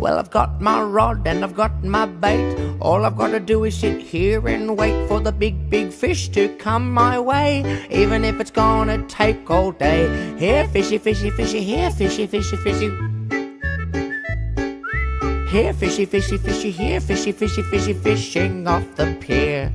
Well, I've got my rod and I've got my bait. All I've got to do is sit here and wait for the big, big fish to come my way, even if it's gonna take all day. Here, fishy, fishy, fishy, here, fishy, fishy, fishy. Here, fishy, fishy, fishy, here, fishy, fishy, fishy, fishing off the pier.